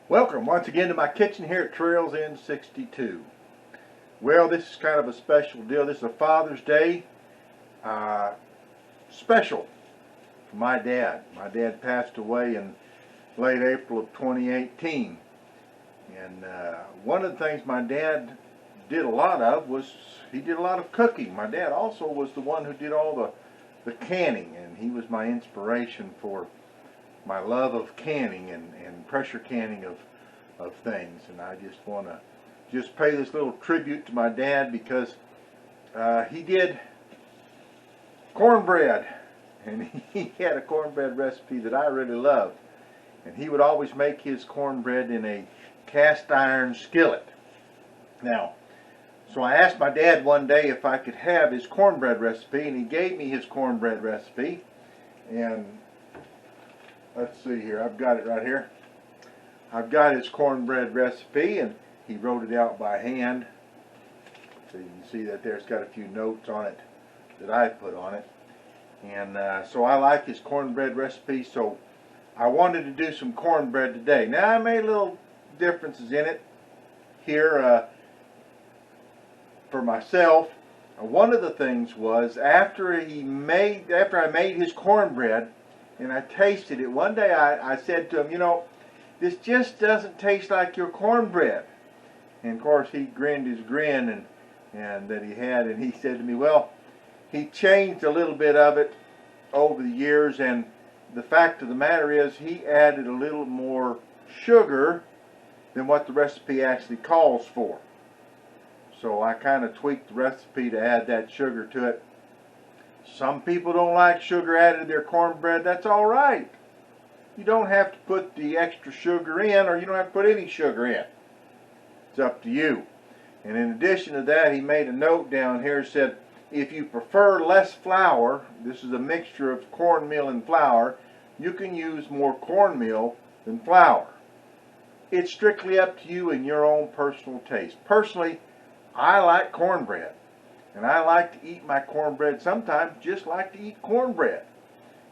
Welcome once again to my kitchen here at Trails Inn 62. Well, this is kind of a special deal. This is a Father's Day special for my dad. My dad passed away in late April of 2018. And one of the things my dad did a lot of was he did a lot of cooking. My dad also was the one who did all the canning, and he was my inspiration for my love of canning and pressure canning of things. And I just want to just pay this little tribute to my dad because he did cornbread, and he had a cornbread recipe that I really loved. And he would always make his cornbread in a cast iron skillet. Now, so I asked my dad one day if I could have his cornbread recipe, and he gave me his cornbread recipe. And let's see here, I've got it right here. I've got his cornbread recipe, and he wrote it out by hand. So you can see that there's got a few notes on it that I put on it. And so I like his cornbread recipe, so I wanted to do some cornbread today. Now I made little differences in it here for myself. One of the things was after I made his cornbread and I tasted it, one day I said to him, you know, this just doesn't taste like your cornbread. And of course he grinned his grin and that he had, and he said to me, well, he changed a little bit of it over the years, and the fact of the matter is he added a little more sugar than what the recipe actually calls for. So I kind of tweaked the recipe to add that sugar to it. Some people don't like sugar added to their cornbread. That's all right. You don't have to put the extra sugar in, or you don't have to put any sugar in. It's up to you. And in addition to that, he made a note down here, said, if you prefer less flour, this is a mixture of cornmeal and flour, you can use more cornmeal than flour. It's strictly up to you and your own personal taste. Personally, I like cornbread. And I like to eat my cornbread sometimes just like to eat cornbread.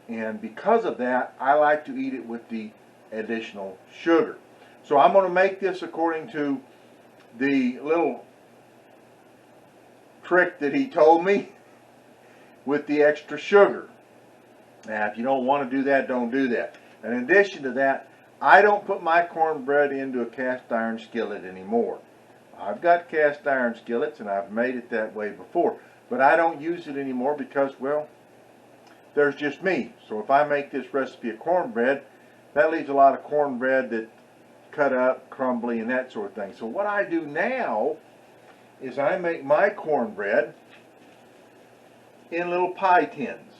And because of that, I like to eat it with the additional sugar. So I'm going to make this according to the little trick that he told me with the extra sugar. Now, if you don't want to do that, don't do that. And in addition to that, I don't put my cornbread into a cast iron skillet anymore. I've got cast iron skillets, and I've made it that way before. But I don't use it anymore because, well, there's just me. So if I make this recipe of cornbread, that leaves a lot of cornbread that cut up, crumbly, and that sort of thing. So what I do now is I make my cornbread in little pie tins.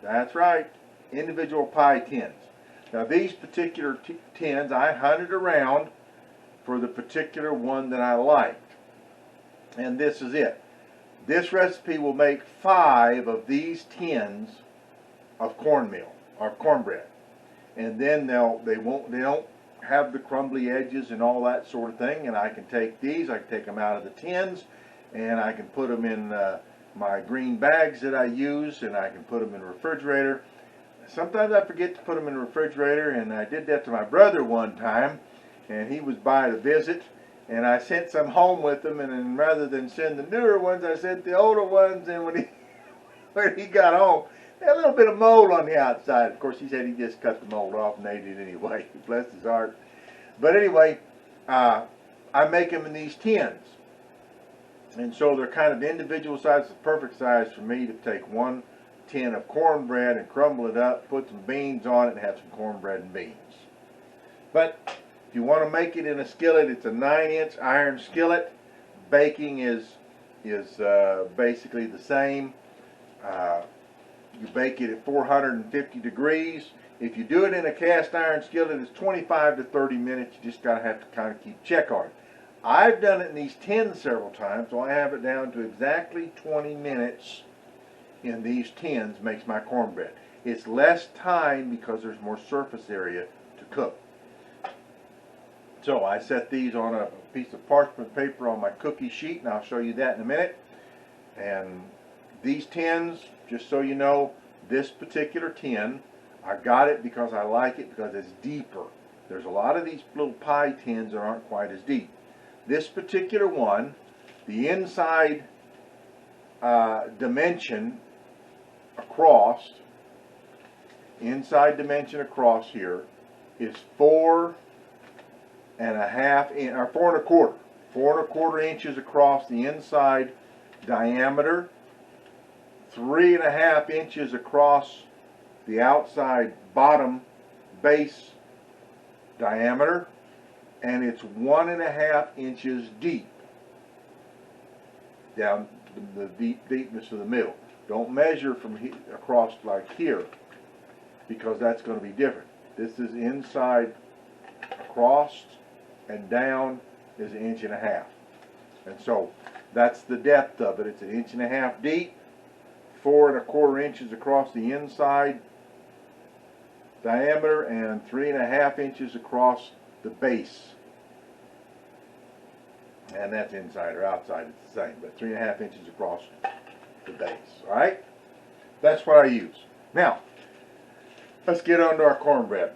That's right, individual pie tins. Now these particular tins I hunted around for the particular one that I liked. And this is it. This recipe will make 5 of these tins of cornmeal or cornbread. And then they don't have the crumbly edges and all that sort of thing, and I can take these, I can take them out of the tins, and I can put them in my green bags that I use, and I can put them in the refrigerator. Sometimes I forget to put them in the refrigerator, and I did that to my brother one time, and he was by to visit, and I sent some home with him, and then rather than send the newer ones, I sent the older ones, and when he got home, they had a little bit of mold on the outside. Of course, he said he just cut the mold off and ate it anyway. Bless his heart. But anyway, I make them in these tins. And so they're kind of individual sizes, the perfect size for me to take one tin of cornbread and crumble it up, put some beans on it, and have some cornbread and beans. But if you want to make it in a skillet, it's a 9-inch iron skillet. Baking is basically the same. You bake it at 450 degrees. If you do it in a cast iron skillet, it's 25 to 30 minutes. You just gotta have to kind of keep check on it. I've done it in these tins several times, so I have it down to exactly 20 minutes in these tins makes my cornbread. It's less time because there's more surface area to cook. So I set these on a piece of parchment paper on my cookie sheet, and I'll show you that in a minute. And these tins, just so you know, this particular tin, I got it because I like it because it's deeper. There's a lot of these little pie tins that aren't quite as deep. This particular one, the inside dimension across here is 4.25 inches across the inside diameter, 3.5 inches across the outside bottom base diameter, and it's 1.5 inches deep down the deepness of the middle. Don't measure from across like here, because that's going to be different. This is inside across, and down is 1.5 inches. And so that's the depth of it. It's 1.5 inches deep, 4.25 inches across the inside diameter, and 3.5 inches across the base. And that's inside or outside, it's the same, but 3.5 inches across the base. All right? That's what I use. Now, let's get on to our cornbread.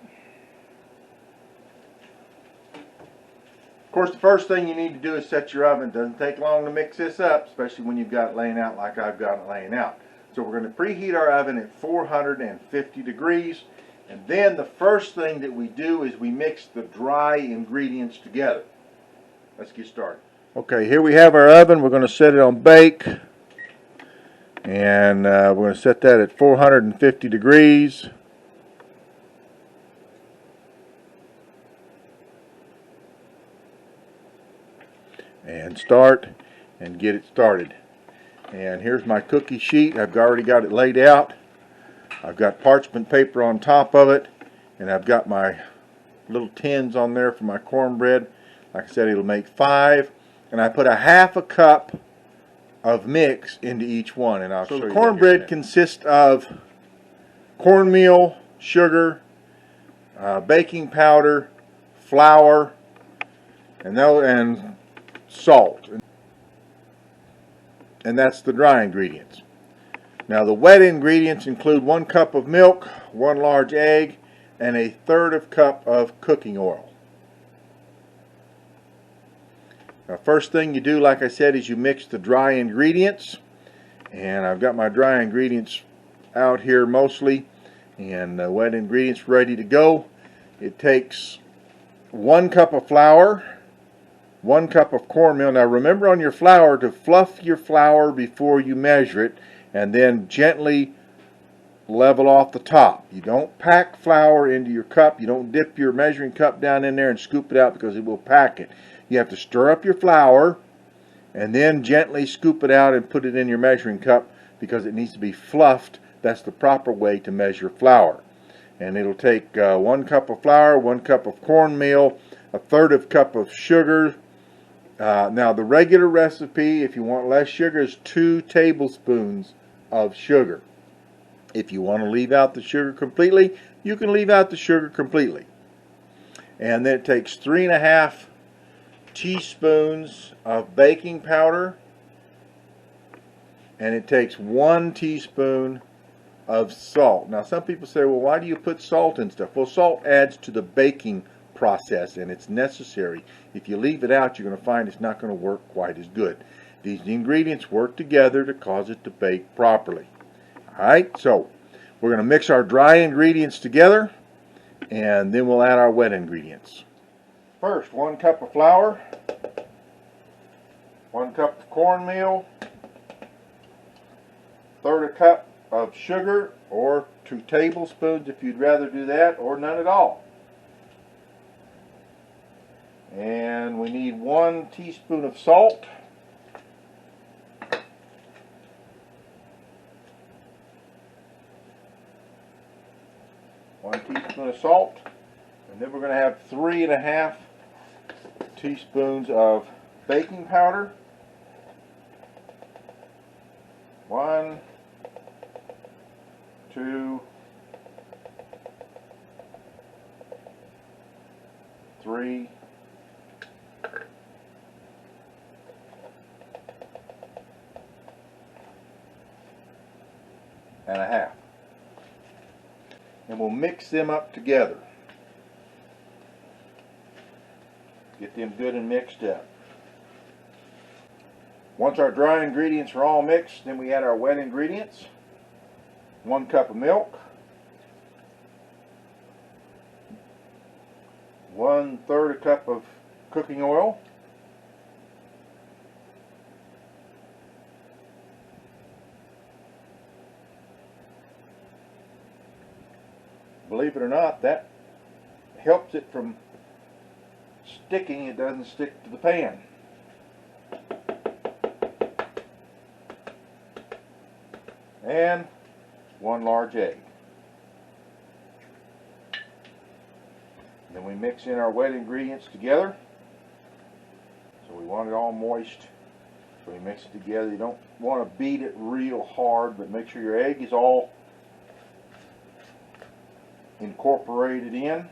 Of course, the first thing you need to do is set your oven. It doesn't take long to mix this up, especially when you've got it laying out like I've got it laying out. So we're going to preheat our oven at 450 degrees. And then the first thing that we do is we mix the dry ingredients together. Let's get started. Okay, here we have our oven. We're going to set it on bake. And we're going to set that at 450 degrees. And start and get it started. And here's my cookie sheet. I've already got it laid out. I've got parchment paper on top of it, and I've got my little tins on there for my cornbread. Like I said, it'll make 5, and I put a 1/2 cup of mix into each one, and I'll show you. So the cornbread consists of cornmeal, sugar, baking powder, flour, and salt. And that's the dry ingredients. Now the wet ingredients include 1 cup of milk, 1 large egg, and 1/3 cup of cooking oil. Now first thing you do, like I said, is you mix the dry ingredients. And I've got my dry ingredients out here mostly, and the wet ingredients ready to go. It takes 1 cup of flour, 1 cup of cornmeal. Now remember on your flour to fluff your flour before you measure it, and then gently level off the top. You don't pack flour into your cup. You don't dip your measuring cup down in there and scoop it out, because it will pack it. You have to stir up your flour and then gently scoop it out and put it in your measuring cup, because it needs to be fluffed. That's the proper way to measure flour. And it'll take 1 cup of flour, 1 cup of cornmeal, 1/3 cup of sugar. Now the regular recipe, if you want less sugar, is 2 tablespoons of sugar. If you want to leave out the sugar completely, you can leave out the sugar completely. And then it takes 3.5 teaspoons of baking powder, and it takes 1 teaspoon of salt. Now some people say, well, why do you put salt in stuff? Well, salt adds to the baking process, and it's necessary. If you leave it out, you're going to find it's not going to work quite as good. These ingredients work together to cause it to bake properly. Alright, so we're going to mix our dry ingredients together, and then we'll add our wet ingredients. First, 1 cup of flour, 1 cup of cornmeal, 1/3 cup of sugar, or 2 tablespoons if you'd rather do that, or none at all. And we need 1 teaspoon of salt. One teaspoon of salt. And then we're going to have 3.5 teaspoons of baking powder. 1, 2, 3, and a half. And we'll mix them up together. Get them good and mixed up. Once our dry ingredients are all mixed, then we add our wet ingredients. 1 cup of milk, 1/3 a cup of cooking oil, believe it or not, that helps it from sticking. It doesn't stick to the pan. And 1 large egg. Then we mix in our wet ingredients together. So we want it all moist. So we mix it together. You don't want to beat it real hard, but make sure your egg is all incorporated in.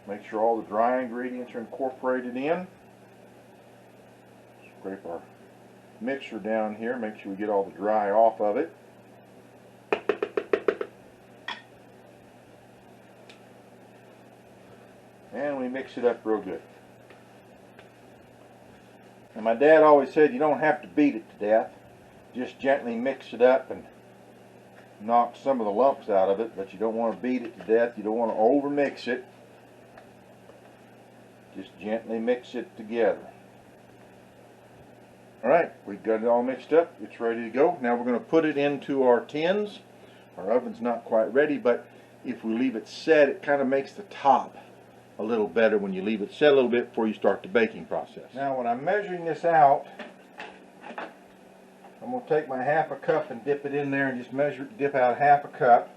Make sure all the dry ingredients are incorporated in. Scrape our mixture down here. Make sure we get all the dry off of it. And we mix it up real good. And my dad always said you don't have to beat it to death. Just gently mix it up and knock some of the lumps out of it, but you don't want to beat it to death. You don't want to over mix it. Just gently mix it together. Alright, we've got it all mixed up. It's ready to go. Now we're going to put it into our tins. Our oven's not quite ready, but if we leave it set, it kind of makes the top a little better when you leave it set a little bit before you start the baking process. Now when I'm measuring this out, I'm going to take my 1/2 cup and dip it in there and just dip out 1/2 cup.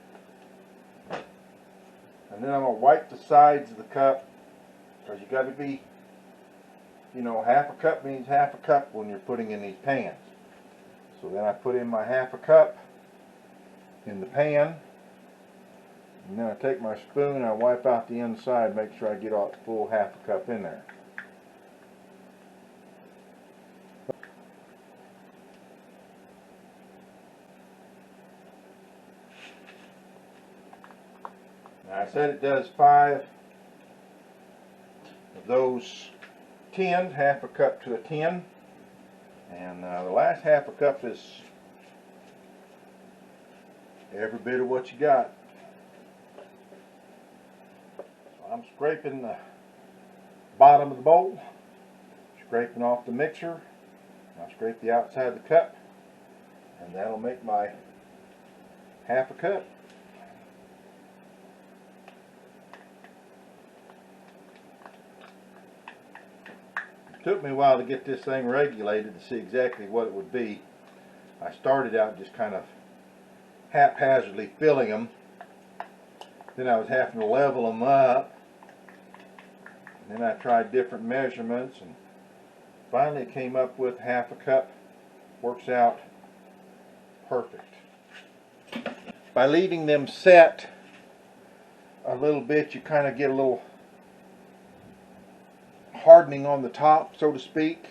And then I'm going to wipe the sides of the cup, because you got to be, you know, 1/2 cup means 1/2 cup when you're putting in these pans. So then I put in my 1/2 cup in the pan, and then I take my spoon and I wipe out the inside, make sure I get all the full 1/2 cup in there. Now I said it does 5 of those tins, 1/2 cup to a tin, and the last 1/2 cup is every bit of what you got. So I'm scraping the bottom of the bowl, scraping off the mixer. I'll scrape the outside of the cup, and that'll make my 1/2 cup. It took me a while to get this thing regulated to see exactly what it would be. I started out just kind of haphazardly filling them. Then I was having to level them up. And then I tried different measurements, and finally came up with 1/2 cup. Works out perfect. By leaving them set a little bit, you kind of get a little hardening on the top, so to speak,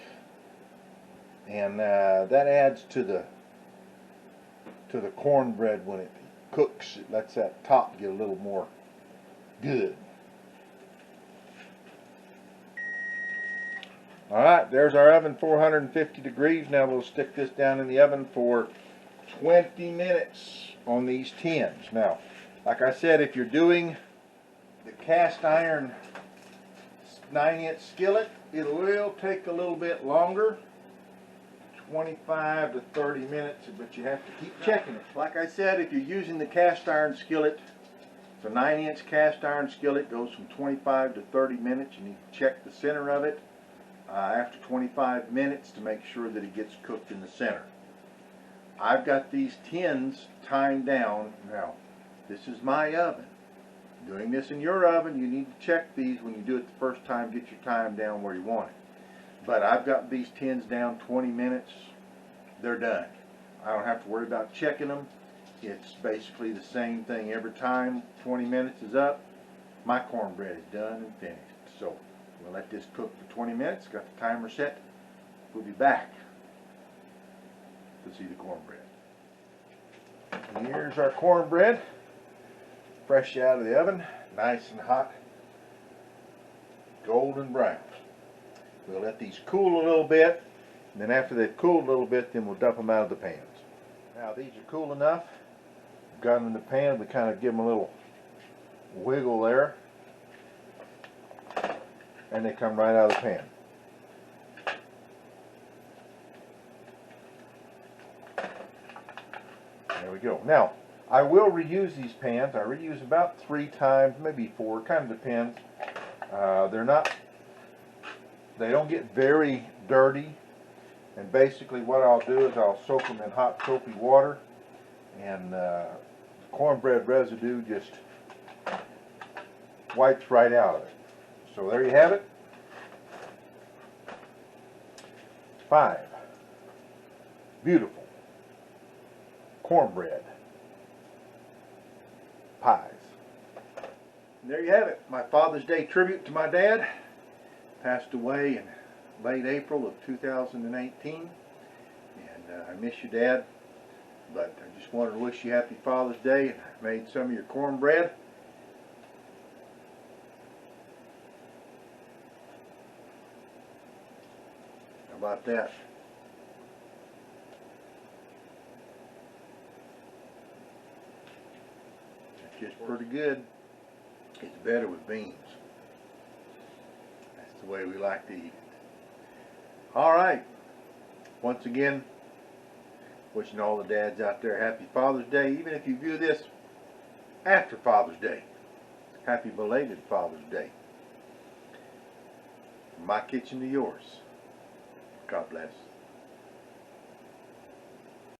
and that adds to the cornbread when it cooks. It lets that top get a little more good. Alright, there's our oven, 450 degrees. Now we'll stick this down in the oven for 20 minutes on these tins. Now, like I said, if you're doing the cast iron 9-inch skillet, it will take a little bit longer, 25 to 30 minutes, but you have to keep checking it. Like I said, if you're using the cast iron skillet, it's a 9-inch cast iron skillet, goes from 25 to 30 minutes. You need to check the center of it after 25 minutes to make sure that it gets cooked in the center. I've got these tins timed down. Now, this is my oven. Doing this in your oven, you need to check these when you do it the first time. Get your time down where you want it. But I've got these tins down 20 minutes. They're done. I don't have to worry about checking them. It's basically the same thing every time. 20 minutes is up, my cornbread is done and finished. So we'll let this cook for 20 minutes. Got the timer set. We'll be back to see the cornbread. And here's our cornbread, fresh out of the oven, nice and hot, golden brown. We'll let these cool a little bit, and then after they've cooled a little bit, then we'll dump them out of the pans. Now these are cool enough. Got them in the pan. We kind of give them a little wiggle there, and they come right out of the pan. There we go. Now, I will reuse these pans. I reuse about 3 times, maybe 4. Kind of depends. They don't get very dirty. And basically, what I'll do is I'll soak them in hot soapy water, and cornbread residue just wipes right out of it. So there you have it. 5 beautiful cornbread pies. And there you have it. My Father's Day tribute to my dad. Passed away in late April of 2018. And I miss you, Dad. But I just wanted to wish you happy Father's Day. And I made some of your cornbread. How about that? It's just pretty good. It's better with beans. That's the way we like to eat it. Alright. Once again, wishing all the dads out there happy Father's Day, even if you view this after Father's Day. Happy belated Father's Day. From my kitchen to yours. God bless.